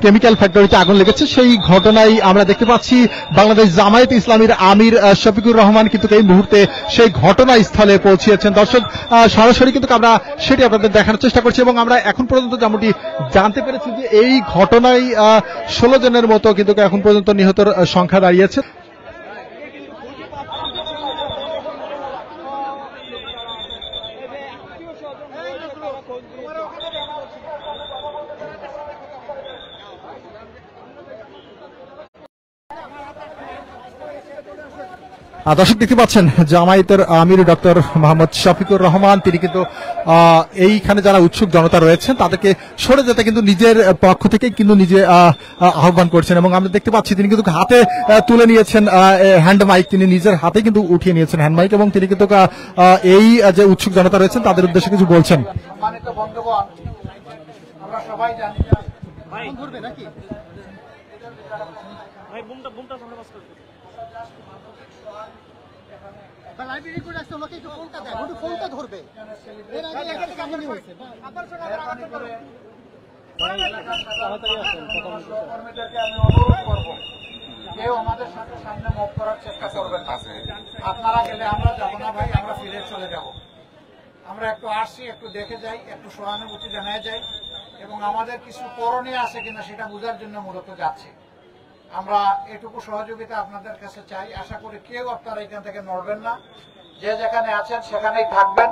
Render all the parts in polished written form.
Chemical ফ্যাক্টরিতে আগুন লেগেছে সেই ঘটনায় আমরা দেখতে পাচ্ছি বাংলাদেশ জামায়াত ইসলামীর আমির শফিকুর রহমান কিন্তু এই মুহূর্তে সেই ঘটনাস্থলে পৌঁছিয়েছেন। দর্শক সরাসরি কিন্তু আমরা সেটি আপনাদের দেখানোর চেষ্টা করছি এবং আমরা এখন পর্যন্ত যেমনটি জানতে পেরেছি যে এই ঘটনায় 16 জনের মতো কিন্তু এখন পর্যন্ত নিহতের সংখ্যা দাঁড়িয়েছে। দর্শক দেখতে পাচ্ছেন জামায়াতের আমির ডক্টর মোহাম্মদ শফিকুর রহমান তিনি কিন্তু এইখানে যারা উৎসুক জনতা রয়েছেন তাদেরকে সরে যেতে কিন্তু নিজের পক্ষ থেকে কিন্তু নিজে আহ্বান করছেন এবং আমরা দেখতে পাচ্ছি তিনি কিন্তু হাতে তুলে নিয়েছেন হ্যান্ড মাইক, তিনি নিজের হাতে কিন্তু উঠিয়ে নিয়েছেন হ্যান্ড মাইক এবং তিনি কিন্তু এই যে উৎসুক জনতা রয়েছেন তাদের উদ্দেশ্যে কিছু বলছেন। সম্মানিত বন্ধুগণ, আমরা সবাই জানি কেউ আমাদের সাথে সামনে মুভ করার চেষ্টা করবেন না। আপনারা গেলে আমরা যাবো না ভাই, আমরা ফিরে চলে যাব। আমরা একটু আসি, একটু দেখে যাই, একটু সহানুভূতি জানায় যাই এবং আমাদের কিছু করণীয় আছে কিনা সেটা বোঝার জন্য মূলত যাচ্ছি। আমরা এটুকু সহযোগিতা আপনাদের কাছে চাই। আশা করি কেউ আপনারা এখান থেকে নড়বেন না, যে যেখানে আছেন সেখানেই থাকবেন।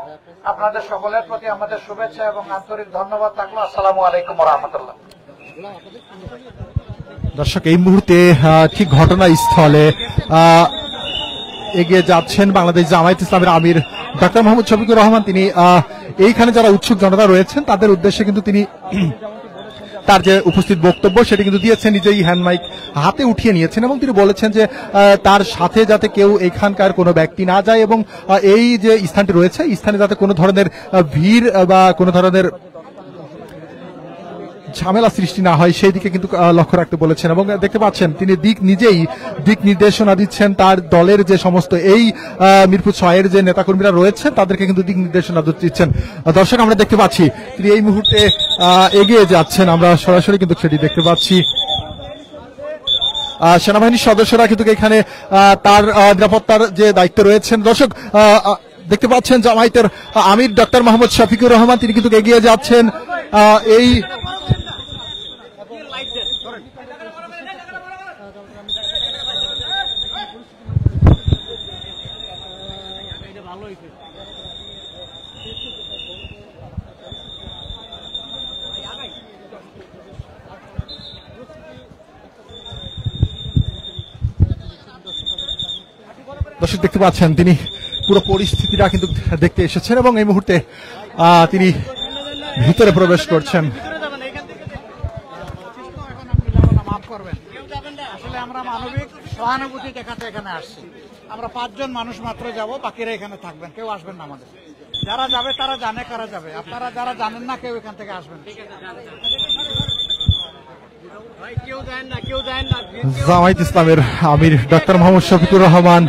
আপনাদের সকলের প্রতি আমাদের শুভেচ্ছা এবং আন্তরিক ধন্যবাদ থাকলো। আসসালামু আলাইকুম ওয়া রাহমাতুল্লাহ। দর্শক এই মুহূর্তে ঠিক ঘটনাস্থলে এগিয়ে যাচ্ছেন বাংলাদেশ জামায়াত ইসলামের আমির ডক্টর মোহাম্মদ শফিকুর রহমান। তিনি এইখানে যারা উৎসুক জনতা রয়েছেন তাদের উদ্দেশ্যে কিন্তু তিনি তার যে উপস্থিত বক্তব্য সেটি কিন্তু দিয়েছেন, নিজেই হ্যান্ড মাইক হাতে উঠিয়ে নিয়েছেন এবং তিনি বলেছেন যে তার সাথে যাতে কেউ এখানকার কোনো ব্যক্তি না যায় এবং এই যে স্থানটি রয়েছে এই স্থানে যাতে কোনো ধরনের ভিড় বা কোনো ধরনের ঝামেলা সৃষ্টি না হয় সেই দিকে কিন্তু লক্ষ্য রাখতে বলেছেন এবং দেখতে পাচ্ছেন তিনি নিজেই দিক নির্দেশনা দিচ্ছেন তার দলের যে সমস্ত এই মিরপুর 6 এর যে নেতাকর্মীরা রয়েছে তাদেরকে কিন্তু দিক নির্দেশনা দিচ্ছেন। দর্শক আমরা দেখতে পাচ্ছি তিনি এই মুহূর্তে এগিয়ে যাচ্ছেন, আমরা সরাসরি কিন্তু সেটি দেখতে পাচ্ছি। সেনাবাহিনীর সদস্যরা কিন্তু এখানে তার নিরাপত্তার যে দায়িত্ব রয়েছেন। দর্শক দেখতে পাচ্ছেন জামায়াতের আমির ডক্টর মোহাম্মদ শফিকুর রহমান তিনি কিন্তু এগিয়ে যাচ্ছেন এই দর্শক দেখতে পাচ্ছেন তিনি পুরো পরিস্থিতিটা কিন্তু দেখতে এসেছেন এবং এই মুহূর্তে তিনি ভিতরে প্রবেশ করছেন। আসলে আমরা মানবিক সহানুভূতি দেখাতে এখানে আসছি। আমরা 5 জন মানুষ মাত্র যাব, বাকিরা এখানে থাকবেন, কেউ আসবেন না। আমাদের যারা যাবে তারা জানে কারা যাবে, আপনারা যারা জানেন না কেউ এখান থেকে আসবেন। জামায়াত ইসলামের আমির ডক্টর মোহাম্মদ শফিকুর রহমান